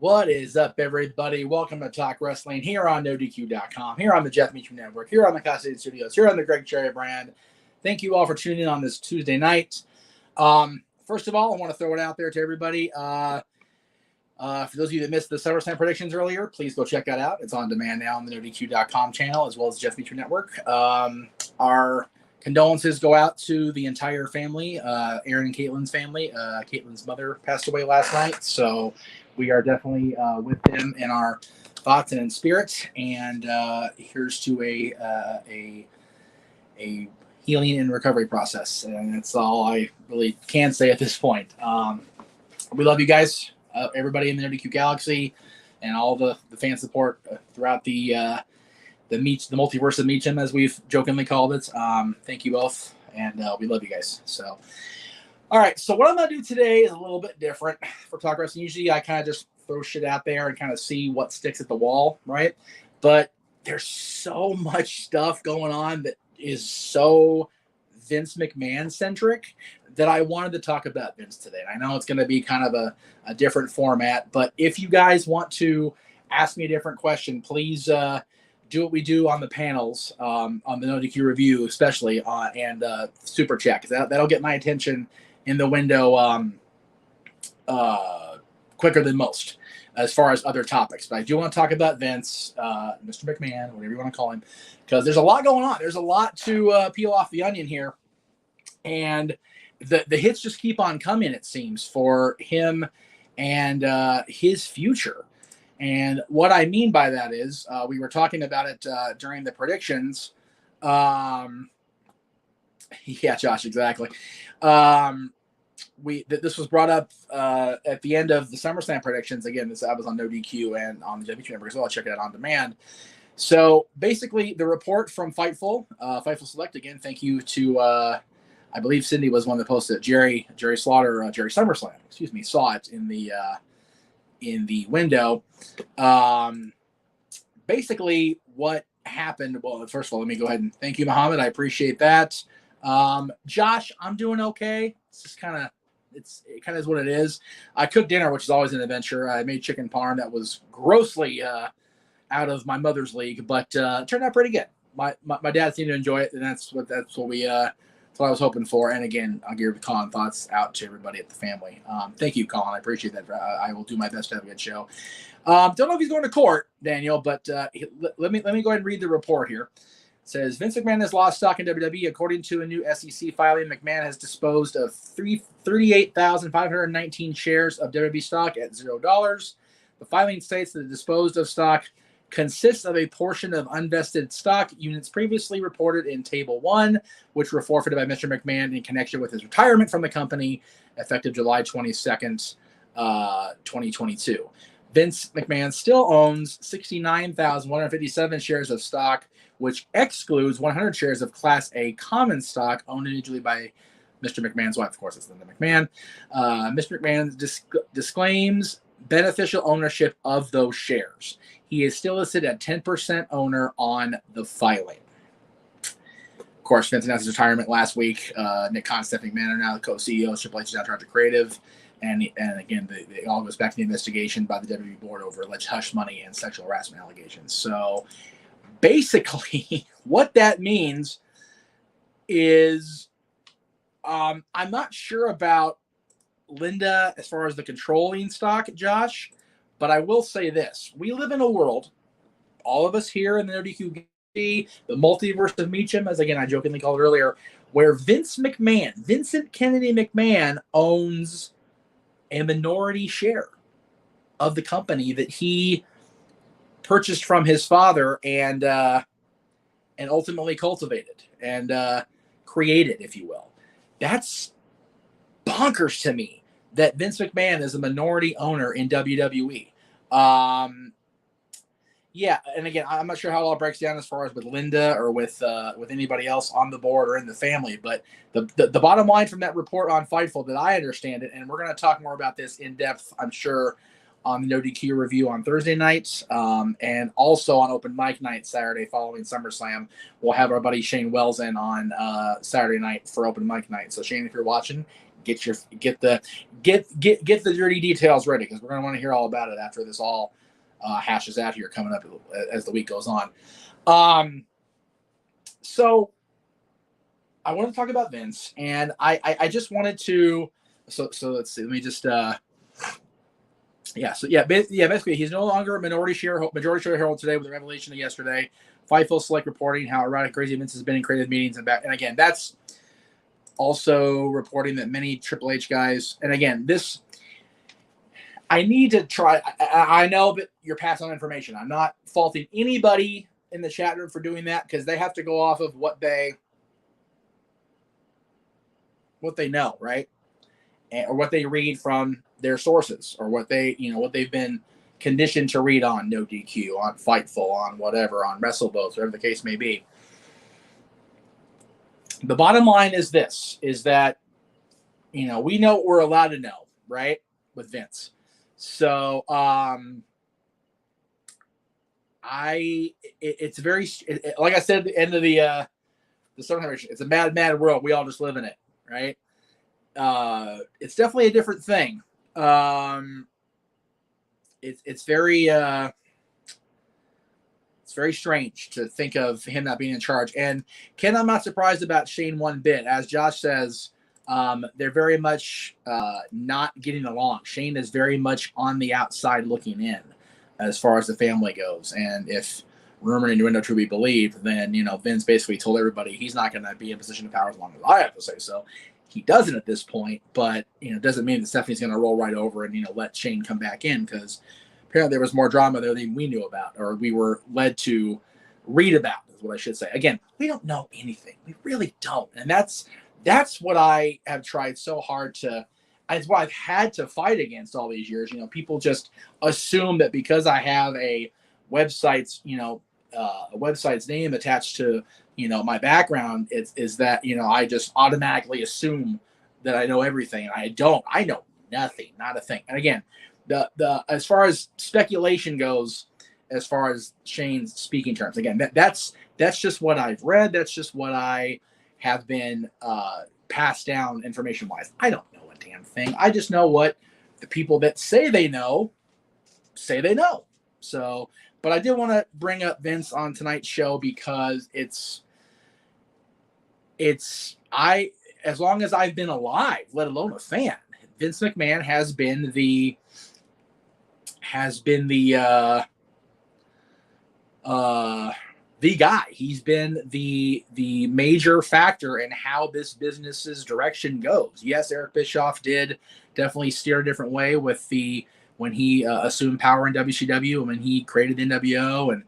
What is up, everybody? Welcome to Talk Wrestling here on NoDQ.com, here on the Jeff Meacham Network, here on the Custody Studios, here on the Greg Cherry brand. Thank you all for tuning in on this Tuesday night. First of all, I want to throw it out there to everybody. For those of you that missed the SummerSlam predictions earlier, please go check that out. It's on demand now on the NoDQ.com channel as well as Jeff Meacham Network. Our condolences go out to the entire family, Aaron and Caitlin's family. Caitlin's mother passed away last night, so we are definitely with them in our thoughts and in spirit. And here's to a healing and recovery process. And that's all I really can say at this point. We love you guys, everybody in the NoDQ Galaxy, and all the fan support throughout the multiverse of Meacham, as we've jokingly called it. Thank you both, and we love you guys. So. All right, so what I'm going to do today is a little bit different for Talk Wrestling. Usually I kind of just throw shit out there and kind of see what sticks at the wall, right? But there's so much stuff going on that is so Vince McMahon-centric that I wanted to talk about Vince today. And I know it's going to be kind of a different format, but if you guys want to ask me a different question, please do what we do on the panels, on the NoDQ review especially, and Super Chat, because that'll get my attention in the window quicker than most as far as other topics. But I do want to talk about Vince, Mr. McMahon, whatever you want to call him, because there's a lot going on. There's a lot to peel off the onion here. And the hits just keep on coming, it seems, for him and his future. And what I mean by that is, we were talking about it during the predictions. Yeah, Josh, exactly. This was brought up at the end of the SummerSlam predictions. Again, I was on NoDQ and on the WWE Network as well. Check it out on demand. So basically, the report from Fightful Select, again, thank you to I believe Cindy was one that posted it. Jerry Slaughter, Jerry SummerSlam, excuse me, saw it in the window. Basically, what happened? Well, first of all, let me go ahead and thank you, Muhammad. I appreciate that. Josh, I'm doing okay. It's just kind of is what it is. I cooked dinner, which is always an adventure. I made chicken parm that was grossly out of my mother's league, but turned out pretty good. My dad seemed to enjoy it, and that's what I was hoping for. And again, I'll give Colin thoughts out to everybody at the family. Thank you, Colin. I appreciate that. I will do my best to have a good show. Don't know if he's going to court, Daniel, but let me go ahead and read the report here. It says Vince McMahon has lost stock in WWE. According to a new SEC filing, McMahon has disposed of 38,519 shares of WWE stock at $0. The filing states that the disposed of stock consists of a portion of unvested stock units previously reported in Table 1, which were forfeited by Mr. McMahon in connection with his retirement from the company effective July 22nd, 2022. Vince McMahon still owns 69,157 shares of stock, which excludes 100 shares of Class A common stock owned individually by Mr. McMahon's wife. Of course, it's Linda McMahon. Mr. McMahon disclaims beneficial ownership of those shares. He is still listed at 10% owner on the filing. Of course, Vince announced his retirement last week. Nick Khan, Stephanie McMahon are now the co-CEOs. Triple H is now director of creative. And again, it all goes back to the investigation by the WWE board over alleged hush money and sexual harassment allegations. So basically, what that means is I'm not sure about Linda as far as the controlling stock, Josh, but I will say this. We live in a world, all of us here in the NoDQ, the multiverse of Meacham, as again I jokingly called it earlier, where Vincent Kennedy McMahon owns a minority share of the company that he purchased from his father and ultimately cultivated and created, if you will. That's bonkers to me that Vince McMahon is a minority owner in WWE. Yeah, and again, I'm not sure how it all breaks down as far as with Linda or with anybody else on the board or in the family, but the bottom line from that report on Fightful that I understand it, and we're going to talk more about this in depth, I'm sure, on the No DQ review on Thursday nights, and also on open mic night Saturday following SummerSlam. We'll have our buddy Shane Wells in on Saturday night for open mic night. So Shane, if you're watching, get the dirty details ready, because we're going to want to hear all about it after this all hashes out here coming up as the week goes on. So I want to talk about Vince, and I just wanted to. So let's see. Let me just. Basically, he's no longer a majority shareholder today with the revelation of yesterday. Fightful Select reporting how erratic, crazy Vince has been in creative meetings and back. And again, that's also reporting that many Triple H guys. And again, this I need to try. I know that you're passing on information. I'm not faulting anybody in the chat room for doing that, because they have to go off of what they know, right? Or what they read from their sources, or what they've been conditioned to read on No DQ, on Fightful, on whatever, on WrestleBoats, whatever the case may be. The bottom line is this, is that, we know what we're allowed to know, right? With Vince. So, it's very, like I said at the end of the summer generation, it's a mad, mad world. We all just live in it, right? It's definitely a different thing. It's very strange to think of him not being in charge. And Ken, I'm not surprised about Shane one bit. As Josh says, they're very much not getting along. Shane is very much on the outside looking in as far as the family goes. And if rumor and innuendo to be believed, then, Vince basically told everybody he's not going to be in a position of power as long as I have to say so. He doesn't at this point, but, doesn't mean that Stephanie's going to roll right over and, let Shane come back in, because apparently there was more drama there than we knew about, or we were led to read about, is what I should say. Again, we don't know anything. We really don't. And that's what I have tried so hard to, it's what I've had to fight against all these years. People just assume that because I have a website's, a website's name attached to, my background, is that, I just automatically assume that I know everything. And I don't. I know nothing, not a thing. And again, the as far as speculation goes, as far as Shane's speaking terms, again, that's just what I've read. That's just what I have been passed down information wise. I don't know a damn thing. I just know what the people that say they know. So, but I did want to bring up Vince on tonight's show, because as long as I've been alive, let alone a fan, Vince McMahon has been the guy. He's been the major factor in how this business's direction goes. Yes, Eric Bischoff did definitely steer a different way with when he assumed power in WCW, and when he created NWO and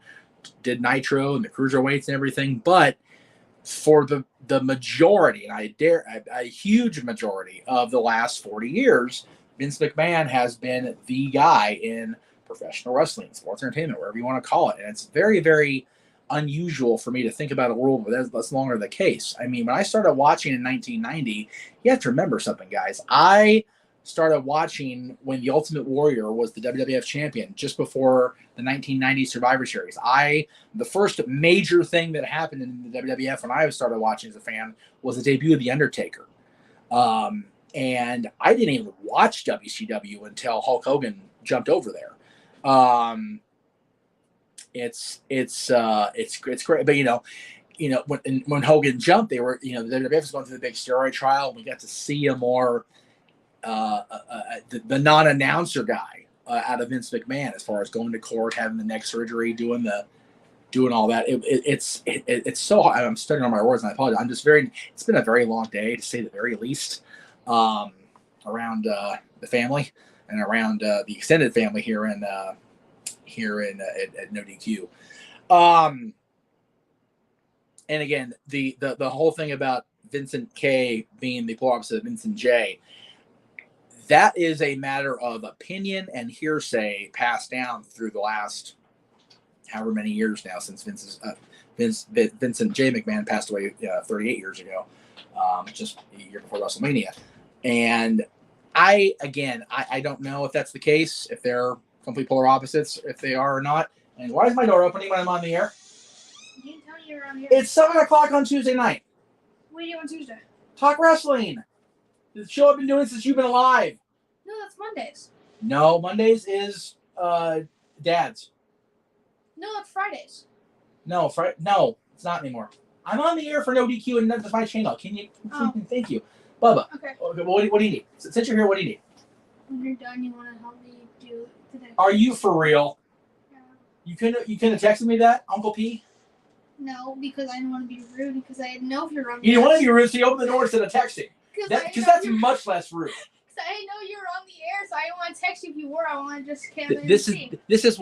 did Nitro and the Cruiserweights and everything. But for the majority, and a huge majority of the last 40 years, Vince McMahon has been the guy in professional wrestling, sports entertainment, wherever you want to call it. And it's very, very unusual for me to think about a world where that's no longer the case. I mean, when I started watching in 1990, you have to remember something, guys. I started watching when the Ultimate Warrior was the WWF champion, just before the 1990 Survivor Series. The first major thing that happened in the WWF when I started watching as a fan was the debut of The Undertaker. And I didn't even watch WCW until Hulk Hogan jumped over there. It's great, but when Hogan jumped, they were, the WWF was going through the big steroid trial, and we got to see a more the non-announcer guy out of Vince McMahon, as far as going to court, having the neck surgery, doing all that. It's so hard. I'm stuttering on my words, and I apologize. It's been a very long day, to say the very least, around the family and around the extended family here at No DQ. And again, the whole thing about Vincent K being the polar opposite of Vincent J, that is a matter of opinion and hearsay passed down through the last however many years now, since Vincent J. McMahon passed away 38 years ago, just a year before WrestleMania. And I don't know if that's the case, if they're complete polar opposites, if they are or not. And why is my door opening when I'm on the air? You didn't tell me you were on the air. It's 7 o'clock on Tuesday night. What do you do on Tuesday? Talk wrestling. The show I've been doing since you've been alive. No, that's Mondays. No, Mondays is Dad's. No, it's Fridays. No, no, it's not anymore. I'm on the air for No DQ and that's my channel. Can you? Thank you, Bubba. Okay. What do you need? Since you're here, what do you need? When you're done, you want to help me do today? Are you for real? Yeah. You couldn't have texted me that, Uncle P? No, because I didn't want to be rude. Because I didn't know if you're on. You didn't want to be rude, so you opened the door instead of texting. Because that's much less rude. Because I didn't know you were on the air, so I didn't want to text you if you were. I want to just come in This and see. This is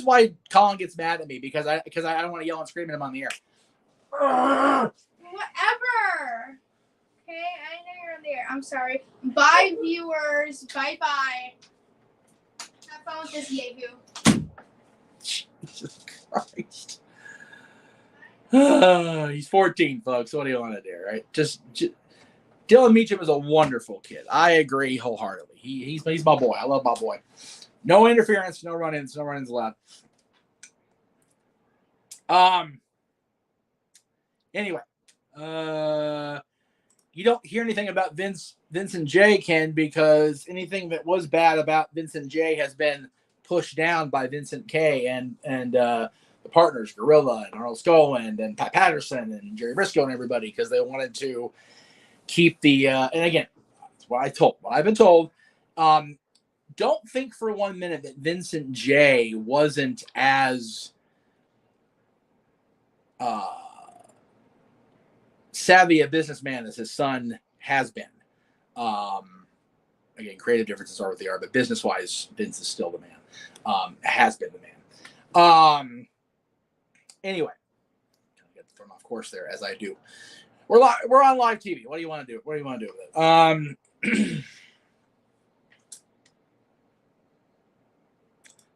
why Colin gets mad at me because I don't want to yell and scream at him on the air. Whatever. Okay, I know you're on the air. I'm sorry. Bye, viewers. Bye-bye. Have fun with this Yahoo. Jesus Christ. He's 14, folks. What do you want to do, right? Just Dylan Meacham is a wonderful kid. I agree wholeheartedly. He's my boy. I love my boy. No interference, no run-ins allowed. Anyway, you don't hear anything about Vincent J, Ken, because anything that was bad about Vincent J has been pushed down by Vincent K and the partners, Gorilla and Arnold Scoland and Pat Patterson and Jerry Briscoe and everybody, because they wanted to keep the and again, that's what I've been told. Don't think for 1 minute that Vincent J wasn't as savvy a businessman as his son has been. Again, creative differences are what they are, but business-wise, Vince is still the man. Has been the man. Anyway, get thrown off course there as I do. We're on live TV. What do you want to do? What do you want to do with it?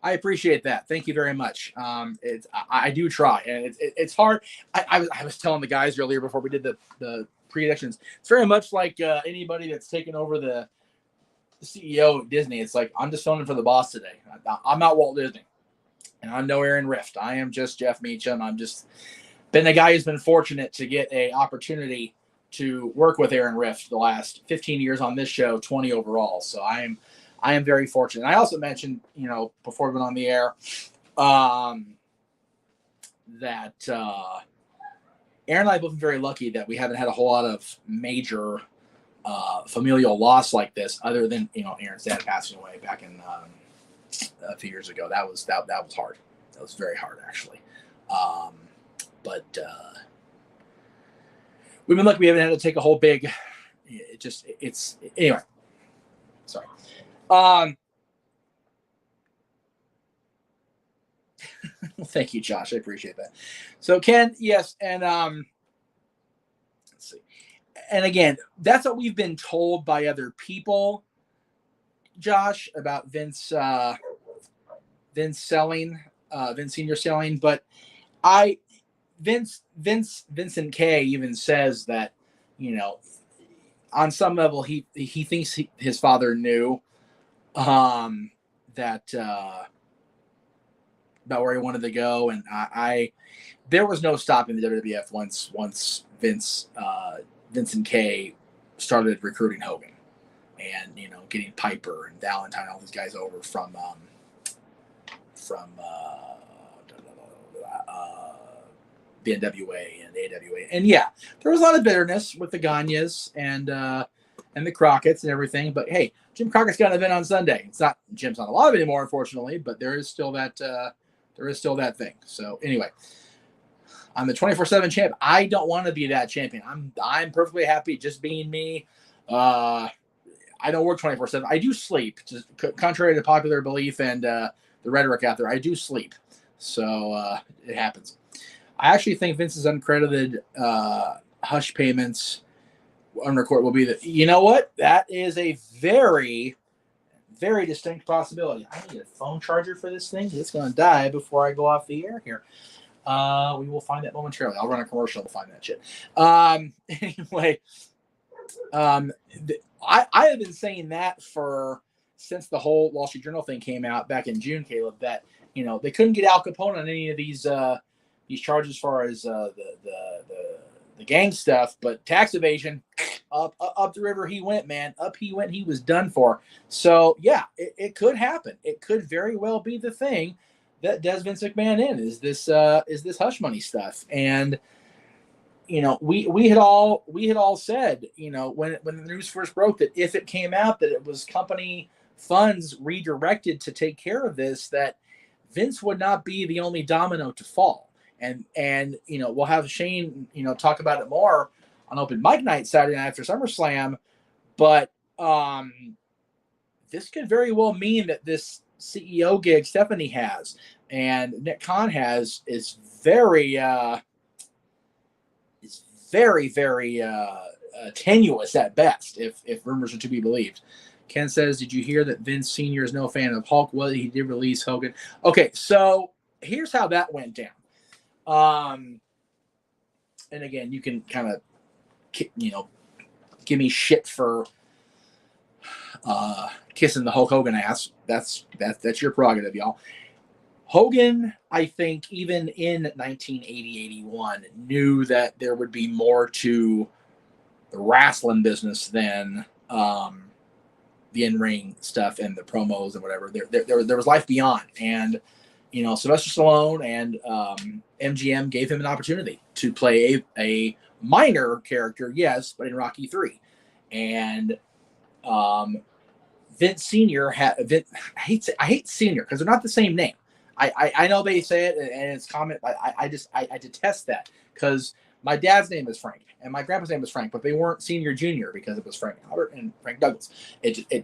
I appreciate that. Thank you very much. I do try, and it's hard. I was telling the guys earlier before we did the predictions. It's very much like anybody that's taken over the CEO of Disney. It's like, I'm just phoning for the boss today. I'm not Walt Disney, and I'm no Aaron Rift. I am just Jeff Meacham. I'm just been the guy who's been fortunate to get a opportunity to work with Aaron Rift the last 15 years on this show, 20 overall. So I am very fortunate. I also mentioned, before we went on the air, that Aaron and I have both been very lucky that we haven't had a whole lot of major familial loss like this, other than Aaron's dad passing away back in a few years ago. That was hard. That was very hard, actually. But we've been lucky we haven't had to take a whole big. Anyway. Sorry. Thank you, Josh. I appreciate that. So, Ken, yes, and let's see. And again, that's what we've been told by other people, Josh, about Vince selling, Vince Senior selling. But Vincent K even says that, on some level, he thinks his father knew that about where he wanted to go, and there was no stopping the WWF once Vincent K started recruiting Hogan, and getting Piper and Valentine, all these guys over from the NWA and AWA, and yeah, there was a lot of bitterness with the Gagnes and the Crockett's and everything. But hey, Jim Crockett's got an event on Sunday. It's not Jim's not alive anymore, unfortunately, but there is still that thing. So anyway, I'm the 24/7 champ. I don't want to be that champion. I'm perfectly happy just being me. I don't work 24/7. I do sleep, just contrary to popular belief and the rhetoric out there. I do sleep, so it happens. I actually think Vince's uncredited hush payments on record will be you know what? That is a very, very distinct possibility. I need a phone charger for this thing. It's going to die before I go off the air here. We will find that momentarily. I'll run a commercial to find that shit. Anyway, I have been saying that since the whole Wall Street Journal thing came out back in June, Caleb, that they couldn't get Al Capone on any of these charges as far as the the gang stuff, but tax evasion, up the river he went, man. Up he went. He was done for. So yeah, it could happen. It could very well be the thing that does Vince McMahon in is this hush money stuff. And we had all said, when the news first broke, that if it came out that it was company funds redirected to take care of this, that Vince would not be the only domino to fall. And we'll have Shane talk about it more on open mic night Saturday night after SummerSlam, but this could very well mean that this CEO gig Stephanie has and Nick Khan has is very very tenuous at best, if rumors are to be believed. Ken says, did you hear that Vince Sr. is no fan of Hulk? Well, he did release Hogan. Okay, so here's how that went down. And again, you can kind of, give me shit for kissing the Hulk Hogan ass. That's your prerogative, y'all. Hogan, I think, even in 1980-81, knew that there would be more to the wrestling business than the in-ring stuff and the promos and whatever. There was life beyond. And, Sylvester Stallone and MGM gave him an opportunity to play a minor character, yes, but in Rocky III. And Vince Sr. I hate Senior because they're not the same name. I know they say it and it's common. I detest that because my dad's name is Frank and my grandpa's name was Frank, but they weren't Senior Junior because it was Frank Albert and Frank Douglas.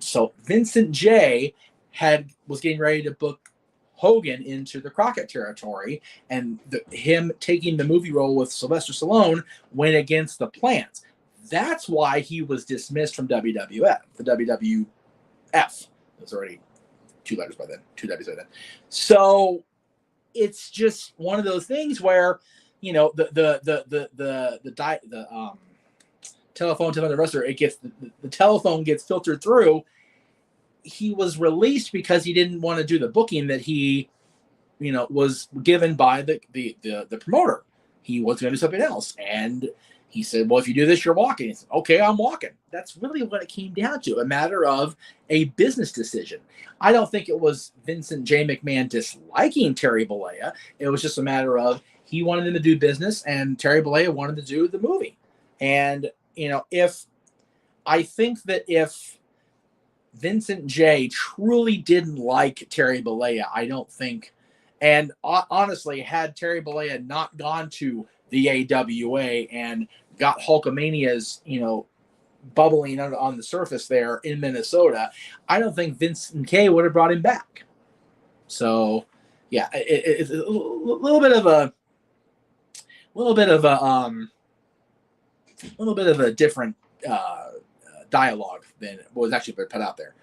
So Vincent J. was getting ready to book Hogan into the Crockett territory, and him taking the movie role with Sylvester Stallone went against the plans. That's why he was dismissed from WWF. The WWF. It was already 2 letters by then, 2 W's by then. So it's just one of those things where the telephone to the wrestler, the telephone gets filtered through. He was released because he didn't want to do the booking that he, was given by the promoter. He was going to do something else, and he said, "Well, if you do this, you're walking." He said, "Okay, I'm walking." That's really what it came down to, a matter of a business decision. I don't think it was Vincent J. McMahon disliking Terry Bollea. It was just a matter of he wanted him to do business, and Terry Bollea wanted to do the movie. And if Vincent J. truly didn't like Terry Bollea, I don't think. And honestly, had Terry Bollea not gone to the AWA and got Hulkamania's, bubbling on the surface there in Minnesota, I don't think Vincent K. would have brought him back. So, yeah, it's a little bit of a different dialogue than what was actually put out there.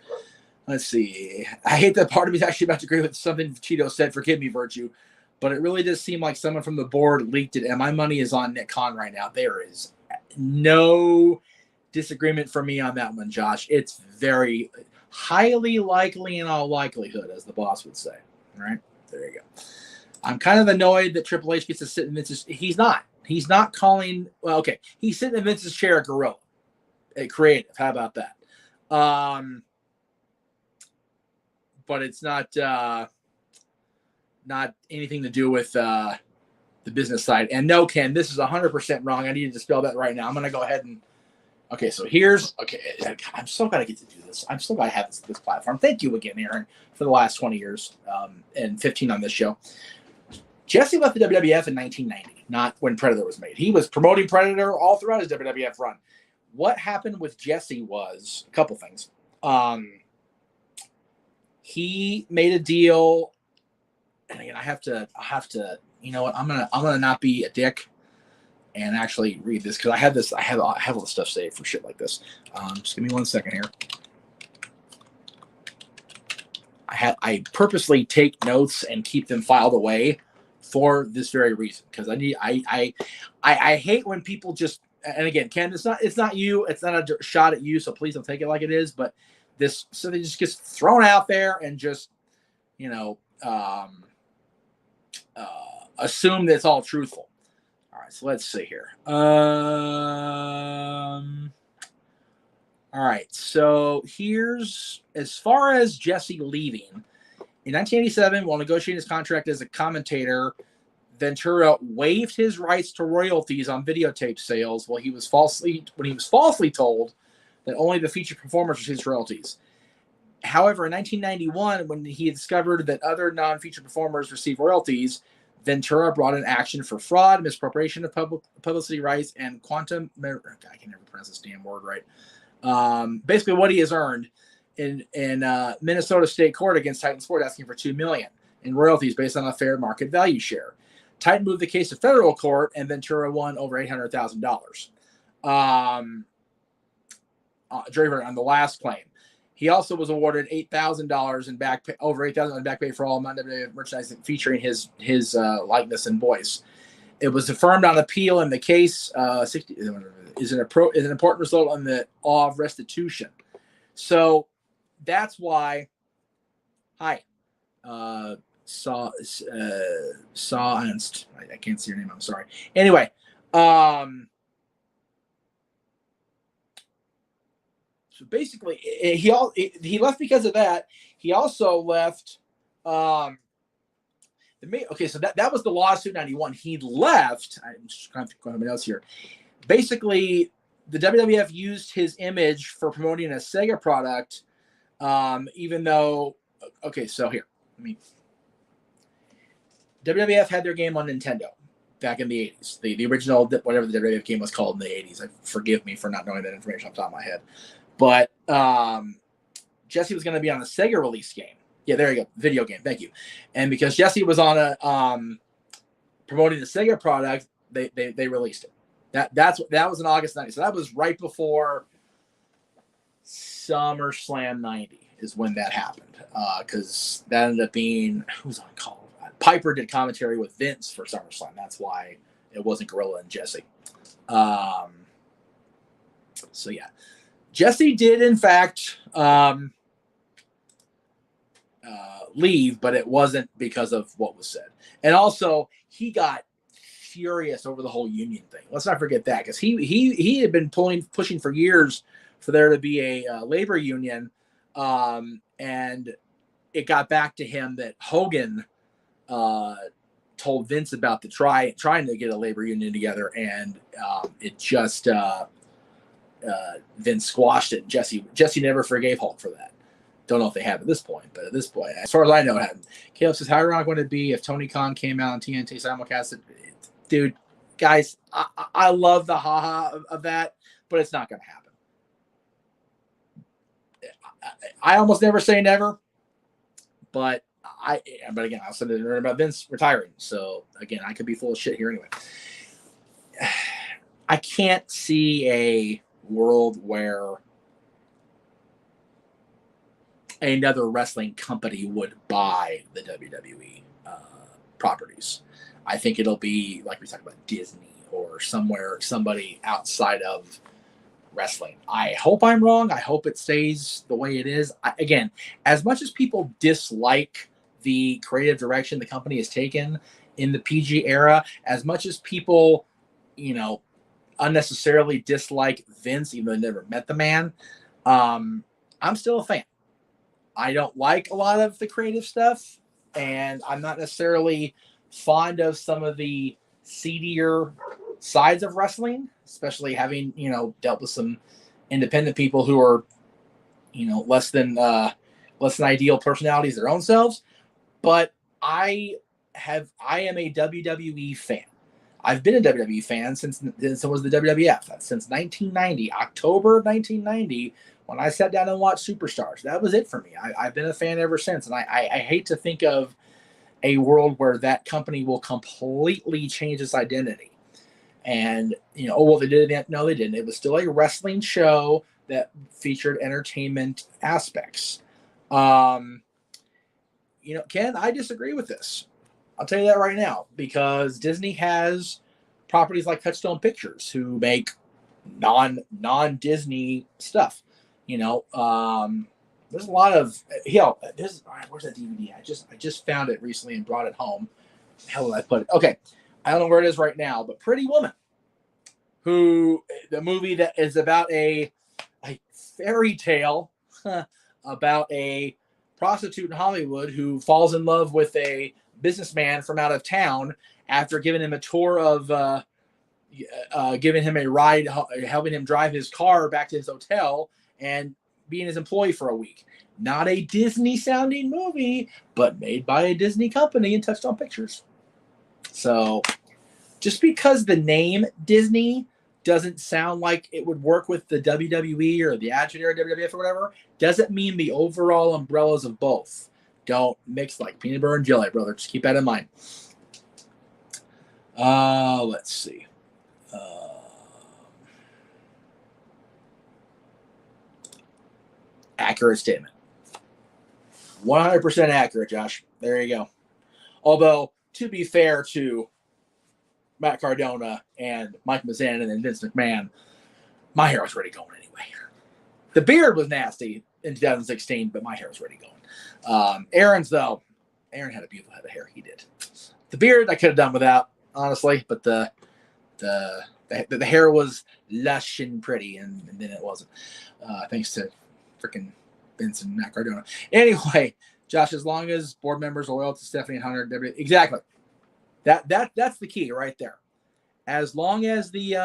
Let's see. I hate that part of me is actually about to agree with something Cheeto said. Forgive me, Virtue. But it really does seem like someone from the board leaked it, and my money is on Nick Khan right now. There is no disagreement for me on that one, Josh. It's very highly likely in all likelihood, as the boss would say. All right? There you go. I'm kind of annoyed that Triple H gets to sit in Vince's... He's not calling... Well, okay. He's sitting in Vince's chair at Gorilla. Creative. How about that? But it's not anything to do with the business side. And no, Ken, this is 100% wrong. I need to dispel that right now. I'm going to go ahead and... Okay, so I'm so glad I get to do this. I'm so glad I have this platform. Thank you again, Aaron, for the last 20 years and 15 on this show. Jesse left the WWF in 1990, not when Predator was made. He was promoting Predator all throughout his WWF run. What happened with Jesse was a couple things. He made a deal, and again, I have to. You know what? I'm gonna not be a dick and actually read this because I have all the stuff saved for shit like this. Just give me 1 second here. I purposely take notes and keep them filed away for this very reason because I hate when people just, and again, Ken, it's not you, it's not a shot at you, so please don't take it like it is, but this something just gets thrown out there and just assume that it's all truthful. All right, so let's see here. All right, so here's as far as Jesse leaving. In 1987, while negotiating his contract as a commentator, Ventura waived his rights to royalties on videotape sales when he was falsely told that only the featured performers received royalties. However, in 1991, when he discovered that other non-featured performers received royalties, Ventura brought an action for fraud, misappropriation of publicity rights, and quantum. I can never pronounce this damn word right. Basically, what he has earned in Minnesota State Court against Titan Sport, asking for $2 million in royalties based on a fair market value share. Titan moved the case to federal court, and Ventura won over $800,000. Jury verdict on the last claim. He also was awarded $8,000 in back pay, over $8,000 in back pay for all non-WWE merchandise featuring his likeness and voice. It was affirmed on appeal, and the case 60 is an important result on the law of restitution. So that's why. Hi, Saunced. I can't see your name. I'm sorry. Anyway, so basically, he left because of that. He also left. Okay, so that was the lawsuit in 91. He left. I'm just trying to go to my notes here. Basically, the WWF used his image for promoting a Sega product, even though. Okay, so here, WWF had their game on Nintendo back in the 80s. The original, whatever the WWF game was called in the 80s. Forgive me for not knowing that information off the top of my head. But Jesse was going to be on a Sega release game. Yeah, there you go. Video game. Thank you. And because Jesse was on a promoting the Sega product, they released it. That was in August 90. So that was right before SummerSlam 90 is when that happened. Because that ended up being, who's on call? Piper did commentary with Vince for SummerSlam. That's why it wasn't Gorilla and Jesse. So yeah, Jesse did in fact leave, but it wasn't because of what was said. And also, he got furious over the whole union thing. Let's not forget that, because he had been pushing for years for there to be a labor union, and it got back to him that Hogan told Vince about trying to get a labor union together, and it just Vince squashed it. Jesse never forgave Hulk for that. Don't know if they have at this point, but at this point, as far as I know, it happened. Caleb says, how ironic would it be if Tony Khan came out on TNT simulcast? Dude, guys, I love the haha of that, but it's not going to happen. I almost never say never, but again, I'll send it about Vince retiring. So again, I could be full of shit here anyway. I can't see a world where another wrestling company would buy the WWE properties. I think it'll be like we talked about Disney or somebody outside of wrestling. I hope I'm wrong. I hope it stays the way it is. Again, as much as people dislike the creative direction the company has taken in the PG era, as much as people, unnecessarily dislike Vince, even though they never met the man, I'm still a fan. I don't like a lot of the creative stuff, and I'm not necessarily fond of some of the seedier sides of wrestling, especially having, dealt with some independent people who are, less than ideal personalities their own selves. But I am a WWE fan. I've been a WWE fan since was the WWF. Since 1990, October of 1990, when I sat down and watched Superstars. That was it for me. I've been a fan ever since. And I hate to think of a world where that company will completely change its identity. And, they did it. No, they didn't. It was still a wrestling show that featured entertainment aspects. Ken, I disagree with this. I'll tell you that right now, because Disney has properties like Touchstone Pictures who make non-Disney stuff. There's a lot of where's that DVD? I just found it recently and brought it home. How will I put it? Okay. I don't know where it is right now, but Pretty Woman, the movie that is about a fairy tale about a prostitute in Hollywood who falls in love with a businessman from out of town after giving him a tour of giving him a ride, helping him drive his car back to his hotel and being his employee for a week. Not a Disney sounding movie, but made by a Disney company and Touchstone Pictures. So just because the name Disney doesn't sound like it would work with the WWE or the Attitude Era WWF or whatever, doesn't mean the overall umbrellas of both don't mix like peanut butter and jelly, brother. Just keep that in mind. Let's see. Accurate statement. 100% accurate, Josh. There you go. Although, to be fair to Matt Cardona and Mike Mizanin and Vince McMahon, my hair was already going anyway. The beard was nasty in 2016, but my hair was already going. Aaron's, though, Aaron had a beautiful head of hair. He did. The beard I could have done without, honestly, but the hair was lush and pretty, and then it wasn't. Thanks to freaking Vince and Matt Cardona. Anyway, Josh, as long as board members are loyal to Stephanie and Hunter, exactly. That's the key right there. As long as the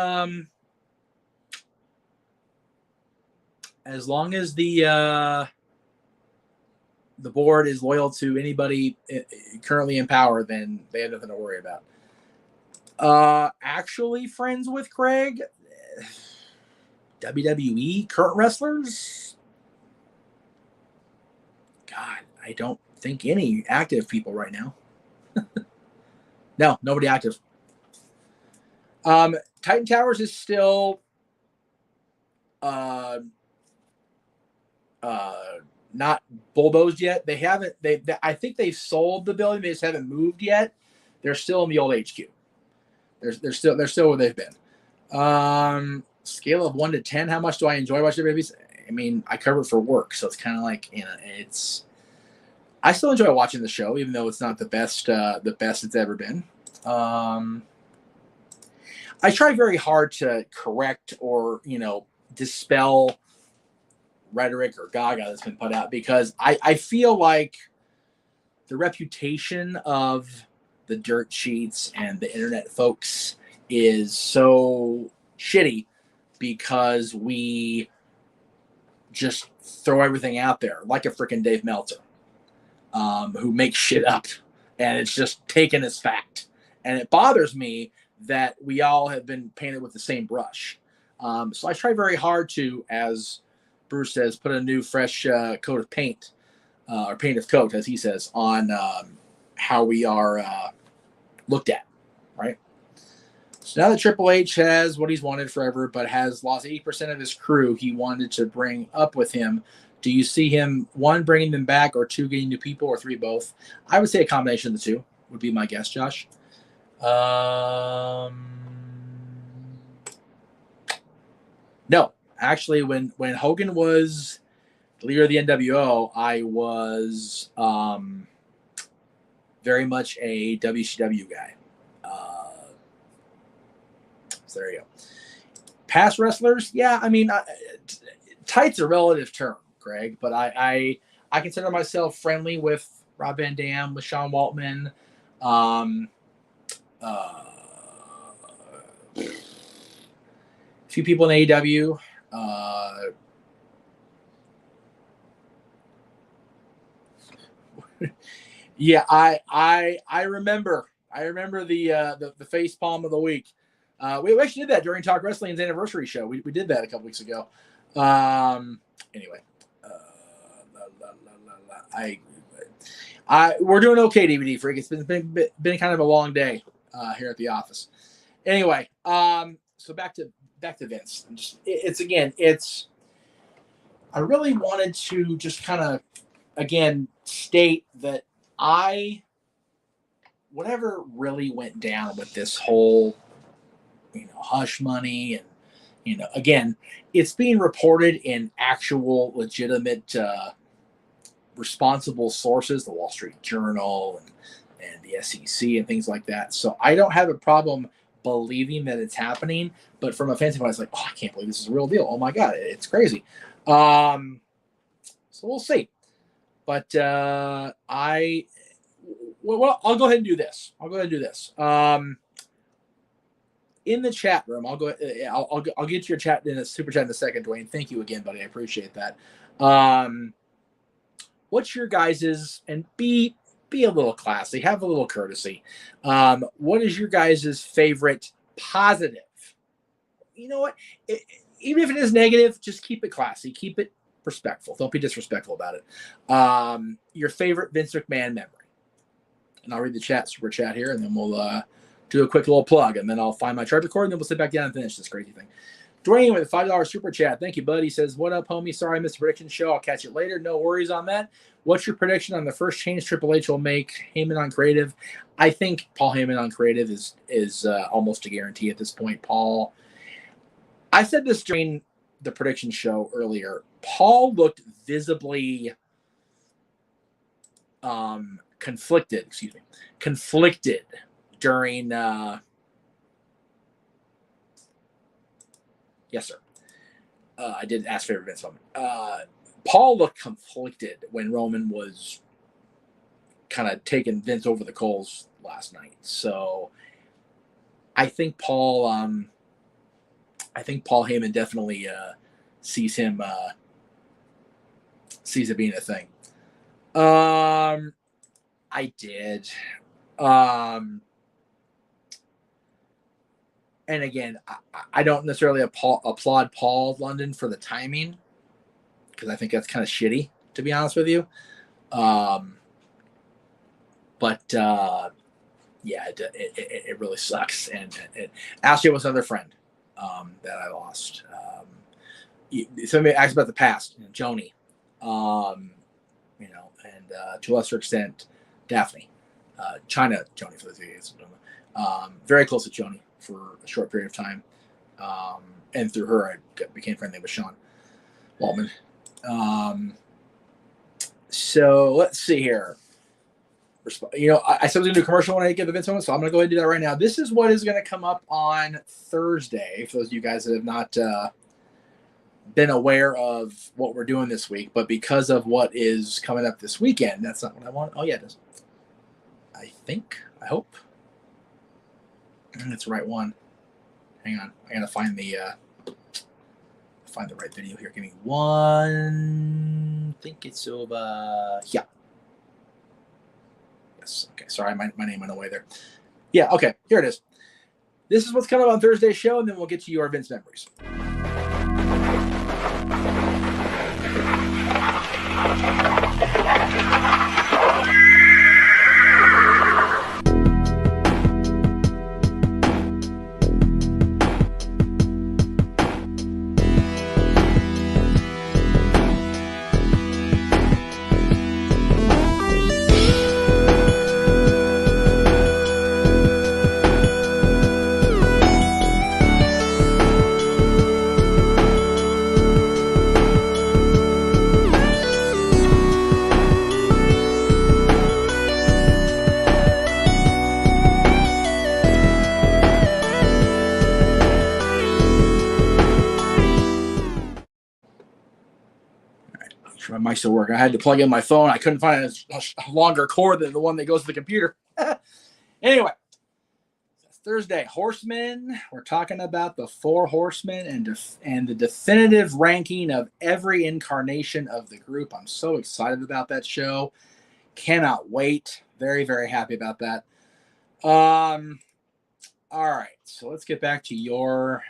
board is loyal to anybody currently in power, then they have nothing to worry about. Actually, friends with Craig, WWE current wrestlers. God, I don't think any active people right now. No, nobody active. Titan Towers is still not bulldozed yet. They haven't. I think they've sold the building. They just haven't moved yet. They're still in the old HQ. They're still where they've been. Scale of 1 to 10. How much do I enjoy watching babies? I mean, I cover it for work, so it's kind of like, it's. I still enjoy watching the show, even though it's not the best it's ever been. I try very hard to correct or dispel rhetoric or gaga that's been put out, because I feel like the reputation of the dirt sheets and the internet folks is so shitty because we just throw everything out there like a freaking Dave Meltzer, who makes shit up and it's just taken as fact. And it bothers me that we all have been painted with the same brush. So I try very hard to, as Bruce says, put a new fresh coat of paint, or paint of coat, as he says, on how we are looked at, right? So now that Triple H has what he's wanted forever, but has lost 80% of his crew he wanted to bring up with him, do you see him, 1, bringing them back, or 2, getting new people, or 3, both? I would say a combination of the 2 would be my guess, Josh. No, actually, when Hogan was the leader of the NWO, I was very much a WCW guy. So there you go. Past wrestlers, yeah, I mean, tight's a relative term, Greg, but I consider myself friendly with Rob Van Dam, with Sean Waltman, a few people in AEW. Yeah, I remember the face palm of the week. We actually did that during Talk Wrestling's anniversary show. We did that a couple weeks ago. Anyway, we're doing okay, DVD Freak. It's been kind of a long day here at the office. Anyway, so back to Vince. I really wanted to just kind of again state that whatever really went down with this whole hush money, and again, it's being reported in actual legitimate responsible sources, the Wall Street Journal and and the SEC and things like that. So I don't have a problem believing that it's happening. But from a fancy point, it's like, oh, I can't believe this is a real deal. Oh my God, it's crazy. So we'll see. But I'll go ahead and do this. In the chat room, I'll get to your chat in a super chat in a second, Dwayne. Thank you again, buddy. I appreciate that. What's your guys's, and be a little classy, have a little courtesy. What is your guys's favorite positive? You know what? Even if it is negative, just keep it classy. Keep it respectful. Don't be disrespectful about it. Your favorite Vince McMahon memory. And I'll read the super chat here, and then we'll do a quick little plug, and then I'll find my charger cord, and then we'll sit back down and finish this crazy thing. Dwayne with a $5 super chat. Thank you, bud. He says, what up, homie? Sorry I missed the prediction show. I'll catch it later. No worries on that. What's your prediction on the first change Triple H will make? Heyman on creative. I think Paul Heyman on creative is almost a guarantee at this point. Paul, I said this during the prediction show earlier. Paul looked visibly conflicted during yes, sir. I did ask favorite Vince moment. Paul looked conflicted when Roman was kind of taking Vince over the coals last night. So I think Paul Heyman definitely sees it being a thing. I did. And again, I don't necessarily applaud Paul London for the timing, because I think that's kind of shitty, to be honest with you. But yeah, it really sucks. And Ashley was another friend that I lost. Somebody asked about the past, Joni, and to a lesser extent, Daphne, China Joni for the videos. Very close to Joni for a short period of time, and through her I became friendly with Sean Waltman. So let's see here. I said I was going to do a commercial when I get the Vince moment, so I'm going to go ahead and do that right now. This is what is going to come up on Thursday, for those of you guys that have not been aware of what we're doing this week, but because of what is coming up this weekend, that's not what I want. Oh yeah, it is. I hope. That's the right one. Hang on. I gotta find the right video here. Give me one. I think it's over. Yeah. Yes. Okay. Sorry, my name went away there. Yeah. Okay. Here it is. This is what's coming up on Thursday's show, and then we'll get to your Vince memories. My mic still working. I had to plug in my phone. I couldn't find a longer cord than the one that goes to the computer. Anyway, Thursday, Horsemen. We're talking about the 4 Horsemen and the definitive ranking of every incarnation of the group. I'm so excited about that show. Cannot wait. Very, very happy about that. All right, so let's get back to your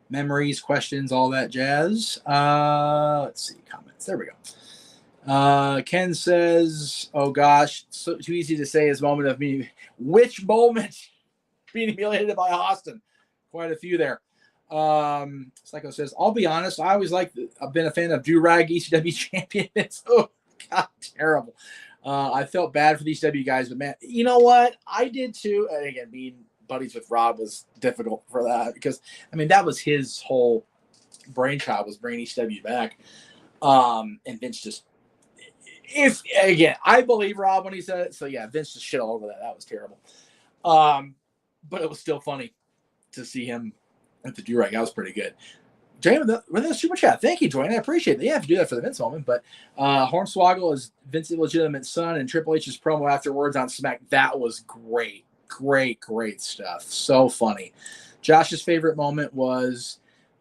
memories, questions, all that jazz. Let's see, comments. There we go. Ken says, oh gosh, too easy to say his moment of me. Which moment being humiliated by Austin? Quite a few there. Psycho says, I'll be honest, I've been a fan of do-rag ECW champion. It's God, terrible. I felt bad for these ECW guys, but man, you know what? I did too. And again, being buddies with Rob was difficult for that, because I mean that was his whole brainchild, was bringing ECW back, and Vince just if again, I believe Rob when he said it. So yeah, Vince just shit all over that. That was terrible. But it was still funny to see him at the do-rag. That was pretty good. Dwayne with the super chat. Thank you, Dwayne. I appreciate it. Yeah, if you do that for the Vince moment. But Hornswoggle is Vince's legitimate son, and Triple H's promo afterwards on Smack. That was great. Great stuff. So funny. Josh's favorite moment was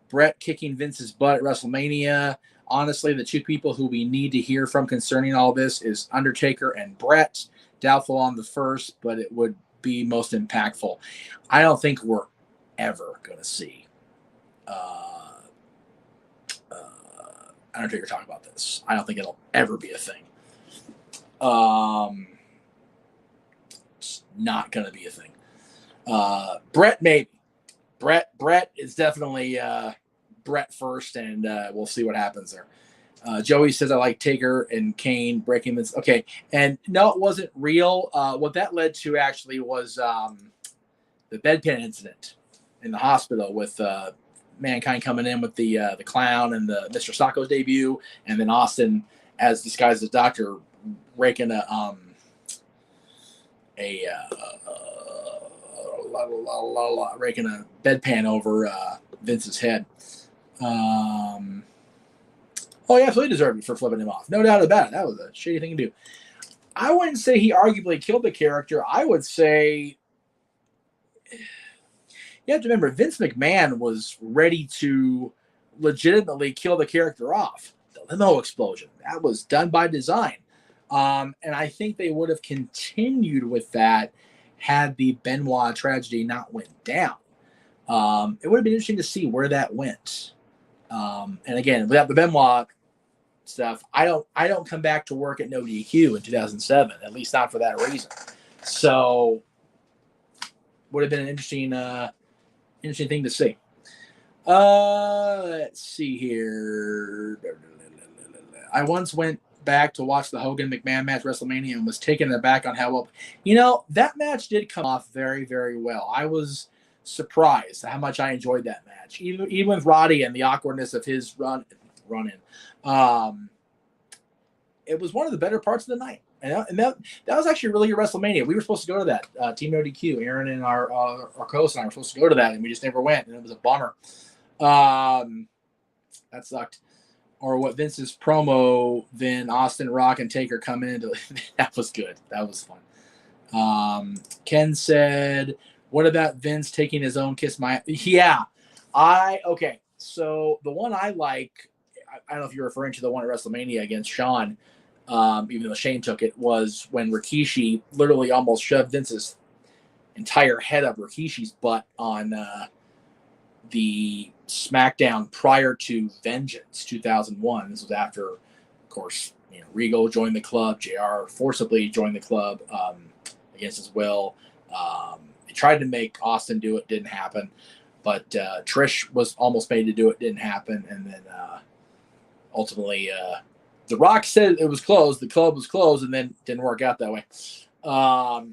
Brett kicking Vince's butt at WrestleMania. Honestly, the two people who we need to hear from concerning all this is Undertaker and Brett. Doubtful on the first, but it would be most impactful. I don't think we're ever going to see Undertaker talk about this. I don't think it'll ever be a thing. It's not going to be a thing. Brett, maybe. Brett is definitely Brett first, and we'll see what happens there. Joey says, I like Taker and Kane breaking this. Okay. And no, it wasn't real. What that led to actually was the bedpan incident in the hospital with Mankind coming in with the clown and the Mr. Sacco's debut, and then Austin as disguised as doctor raking raking a bedpan over Vince's head. Oh yeah, so he deserved it for flipping him off. No doubt about it. That was a shitty thing to do. I wouldn't say he arguably killed the character. I would say you have to remember Vince McMahon was ready to legitimately kill the character off. The limo explosion. That was done by design. And I think they would have continued with that had the Benoit tragedy not went down. It would have been interesting to see where that went. And again, without the Benoit stuff, I don't come back to work at No DQ in 2007, at least not for that reason. So would have been an interesting thing to see. Let's see here. I once went back to watch the Hogan McMahon match WrestleMania and was taken aback on how well, that match did come off very, very well. I was surprised at how much I enjoyed that match, even with Roddy and the awkwardness of his run in. It was one of the better parts of the night, and that was actually really a WrestleMania. We were supposed to go to that Team No DQ. Aaron and our co-host and I were supposed to go to that, and we just never went, and it was a bummer. That sucked. Or what Vince's promo, then Austin, Rock, and Taker coming into that was good. That was fun. Ken said, what about Vince taking his own Kiss My... Yeah. Okay. So the one I like, I don't know if you're referring to the one at WrestleMania against Shawn, even though Shane took it, was when Rikishi literally almost shoved Vince's entire head up Rikishi's butt on the SmackDown prior to Vengeance 2001. This was after, of course, Regal joined the club. JR forcibly joined the club against his will. They tried to make Austin do it, didn't happen. But Trish was almost made to do it, didn't happen. And then ultimately, The Rock said it was closed. The club was closed, and then didn't work out that way. So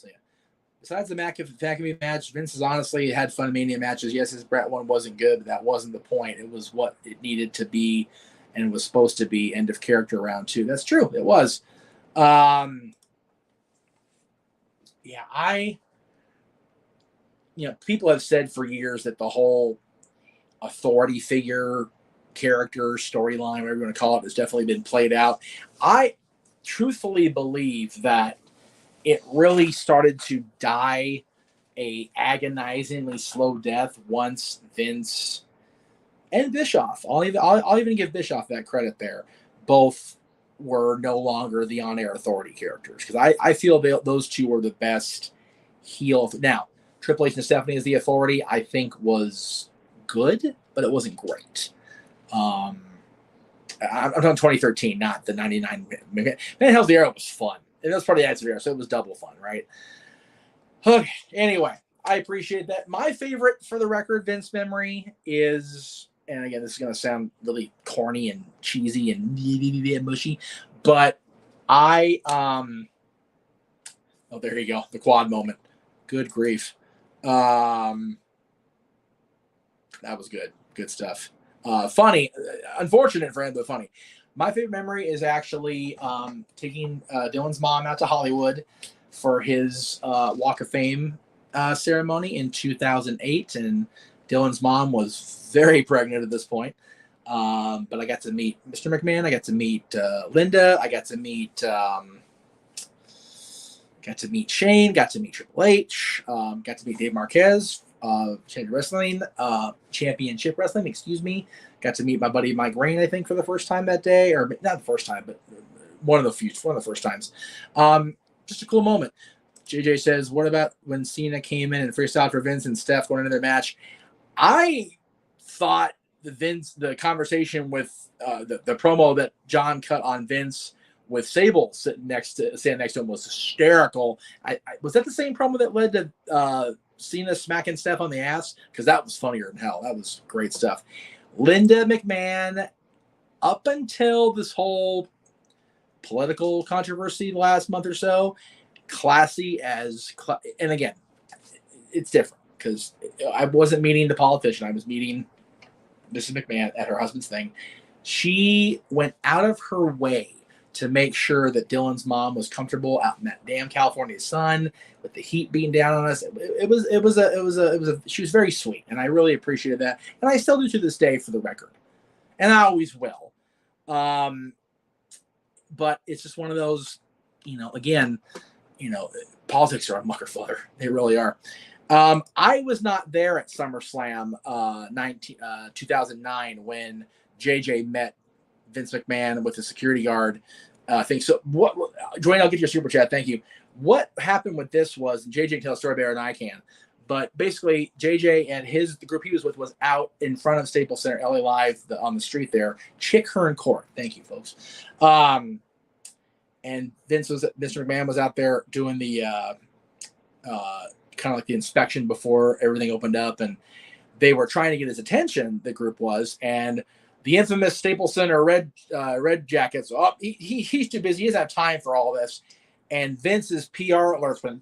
yeah. Besides the McAfee match, Vince has honestly had fun Mania matches. Yes, his Brett one wasn't good, but that wasn't the point. It was what it needed to be, and it was supposed to be end of character round 2. That's true. It was. People have said for years that the whole authority figure character storyline, whatever you want to call it, has definitely been played out. I truthfully believe that it really started to die a agonizingly slow death once Vince and Bischoff, I'll even give Bischoff that credit there, both were no longer the on-air authority characters, because I feel those two were the best heel. Now, Triple H and Stephanie as the authority, I think was good, but it wasn't great. I'm talking 2013, not the 99. Man Hell's the Era was fun. And that was part of the Answer Era, so it was double fun, right? Okay, anyway, I appreciate that. My favorite, for the record, Vince memory is, and again, this is going to sound really corny and cheesy and mushy, but oh, there you go, the quad moment. Good grief. That was good. Good stuff. Funny. Unfortunate for him, but funny. My favorite memory is actually taking Dylan's mom out to Hollywood for his Walk of Fame ceremony in 2008, and Dylan's mom was very pregnant at this point. But I got to meet Mr. McMahon. I got to meet Linda. I got to meet Shane. Got to meet Triple H. Got to meet Dave Marquez. Championship Wrestling. Excuse me. Got to meet my buddy Mike Rain, I think, for the first time that day, or not the first time, but one of the first times. Just a cool moment. JJ says, "What about when Cena came in and freestyled for Vince and Steph going into their match?" I thought the conversation with the promo that John cut on Vince with Sable standing next to him was hysterical. Was that the same promo that led to Cena smacking Steph on the ass? Because that was funnier than hell. That was great stuff. Linda McMahon, up until this whole political controversy the last month or so, classy and again, it's different because I wasn't meeting the politician. I was meeting Mrs. McMahon at her husband's thing. She went out of her way to make sure that Dylan's mom was comfortable out in that damn California sun with the heat beating down on us. She was very sweet, and I really appreciated that, and I still do to this day, for the record, and I always will. But it's just one of those, again, politics are a mucker flutter. They really are. I was not there at SummerSlam 2009 when JJ met Vince McMahon with the security guard thing. So what, Dwayne, I'll get your super chat. Thank you. What happened with this was, and JJ can tell a story better than I can, but basically JJ and the group he was with was out in front of Staples Center, LA Live, on the street there. Chick Hearn Court. Thank you, folks. And Mr. McMahon was out there doing the kind of like the inspection before everything opened up, and they were trying to get his attention, the group was, and the infamous Staples Center red jackets. Oh, he's too busy. He doesn't have time for all this. And Vince's PR alerts went,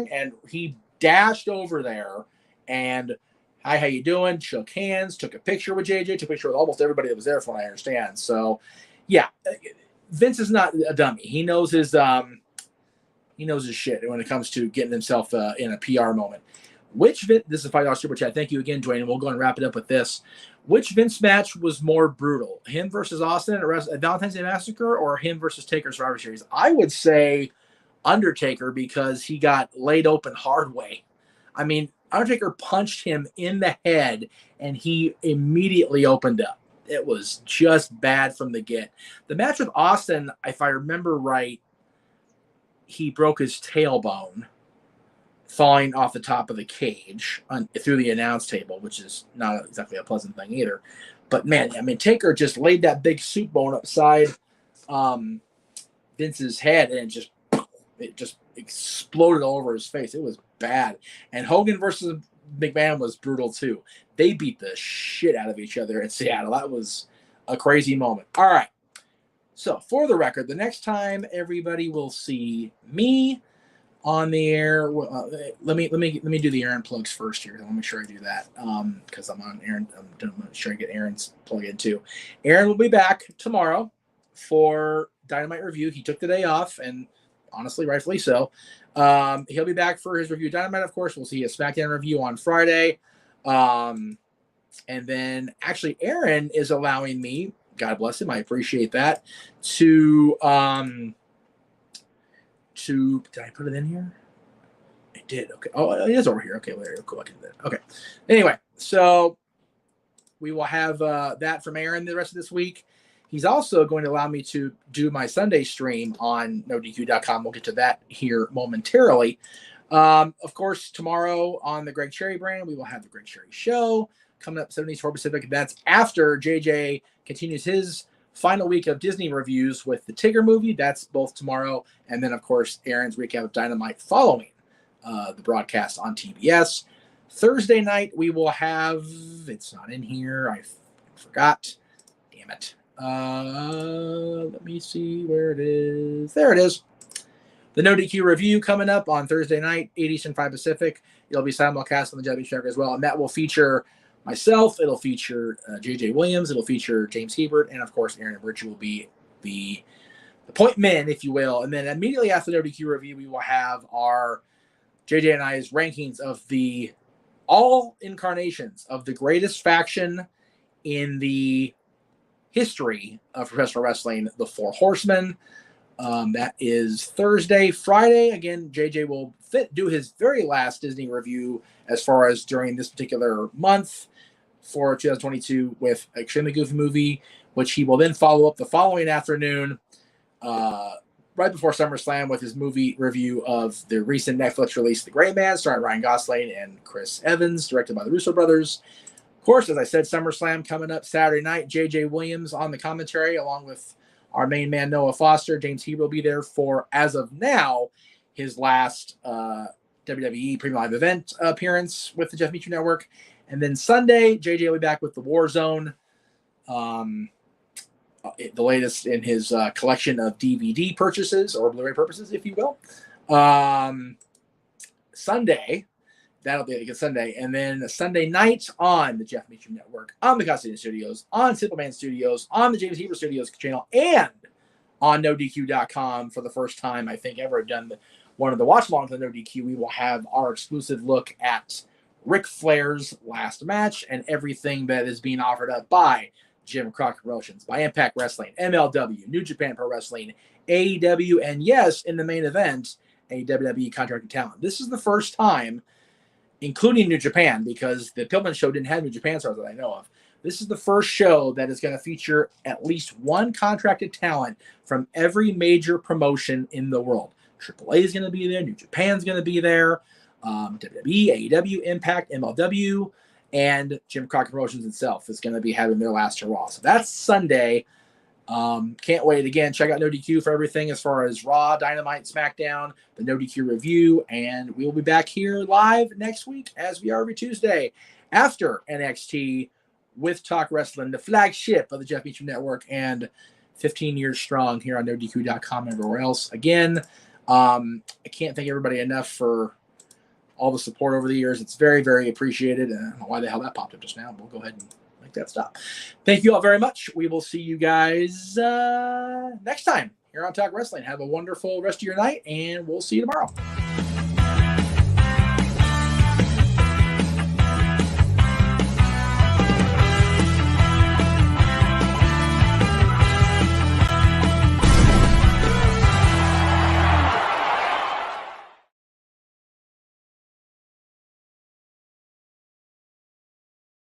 and he dashed over there and, "Hi, how you doing?" Shook hands, took a picture with JJ, took a picture with almost everybody that was there, from what I understand. So, yeah, Vince is not a dummy. He knows his shit when it comes to getting himself in a PR moment. This is a $5 super chat. Thank you again, Dwayne. And we'll go and wrap it up with this. Which Vince match was more brutal? Him versus Austin at Valentine's Day Massacre, or him versus Taker Survivor Series? I would say Undertaker, because he got laid open hard way. I mean, Undertaker punched him in the head and he immediately opened up. It was just bad from the get. The match with Austin, if I remember right, he broke his tailbone falling off the top of the cage through the announce table, which is not exactly a pleasant thing either. But man, I mean, Taker just laid that big soup bone upside Vince's head, and it just exploded all over his face. It was bad. And Hogan versus McMahon was brutal too. They beat the shit out of each other in Seattle. That was a crazy moment. All right. So for the record, the next time everybody will see me on the air, let me do the Aaron plugs first here. Let me make sure I do that because I'm on Aaron. I'm sure I get Aaron's plug in too. Aaron will be back tomorrow for Dynamite review. He took the day off, and honestly, rightfully so. He'll be back for his review of Dynamite, of course. We'll see a SmackDown review on Friday. And then actually Aaron is allowing me, God bless him, I appreciate that, to did I put it in here? I did. Okay. Oh, it is over here. Okay, well, there you go. I can do that. Okay. Anyway, so we will have that from Aaron the rest of this week. He's also going to allow me to do my Sunday stream on NoDQ.com. We'll get to that here momentarily. Of course, tomorrow on the Greg Cherry brand, we will have the Greg Cherry Show coming up 74 Pacific. That's after JJ continues his final week of Disney reviews with the Tigger movie. That's both tomorrow. And then, of course, Aaron's recap of Dynamite following the broadcast on TBS. Thursday night, we will have, it's not in here. I forgot. Damn it. Let me see where it is. There it is. The No DQ review coming up on Thursday night, 8 Eastern, 5 Pacific. It'll be simulcast on the WWE Network as well. And that will feature myself. It'll feature J.J. Williams. It'll feature James Hebert. And, of course, Aaron Ritchie will be the point men, if you will. And then immediately after the ODQ review, we will have our JJ and I's rankings of all incarnations of the greatest faction in the history of professional wrestling, the Four Horsemen. That is Thursday. Friday, again, JJ will do his very last Disney review as far as during this particular month for 2022 with Extremely Goofy Movie, which he will then follow up the following afternoon, right before SummerSlam, with his movie review of the recent Netflix release, The Gray Man, starring Ryan Gosling and Chris Evans, directed by the Russo brothers. Of course, as I said, SummerSlam coming up Saturday night. J.J. Williams on the commentary, along with our main man, Noah Foster. James Hebert will be there for, as of now, his last WWE Premium Live event appearance with the Jeff Meacham Network. And then Sunday, JJ will be back with the Warzone, the latest in his collection of DVD purchases, or Blu-ray purchases, if you will. Sunday, that'll be a good Sunday. And then Sunday night on the Jeff Meacham Network, on the Costume Studios, on Simple Man Studios, on the James Hebert Studios channel, and on NoDQ.com for the first time, I think, ever done one of the watch-alongs on NoDQ. We will have our exclusive look at Ric Flair's last match and everything that is being offered up by Jim Crockett Promotions, by Impact Wrestling, MLW, New Japan Pro Wrestling, AEW, and yes, in the main event, a WWE contracted talent. This is the first time, including New Japan, because the Pillman show didn't have New Japan stars that I know of. This is the first show that is going to feature at least one contracted talent from every major promotion in the world. AAA is going to be there. New Japan's going to be there. WWE, AEW, Impact, MLW, and Jim Crockett Promotions itself is going to be having their last hurrah. So that's Sunday. Can't wait. Again, check out NoDQ for everything as far as Raw, Dynamite, SmackDown, the NoDQ review, and we'll be back here live next week, as we are every Tuesday, after NXT with Talk Wrestling, the flagship of the Jeff Meacham Network, and 15 years strong here on NoDQ.com and everywhere else. Again, I can't thank everybody enough for all the support over the years. It's very, very appreciated. I don't know why the hell that popped up just now. We'll go ahead and make that stop. Thank you all very much. We will see you guys next time here on Talk Wrestling. Have a wonderful rest of your night, and we'll see you tomorrow.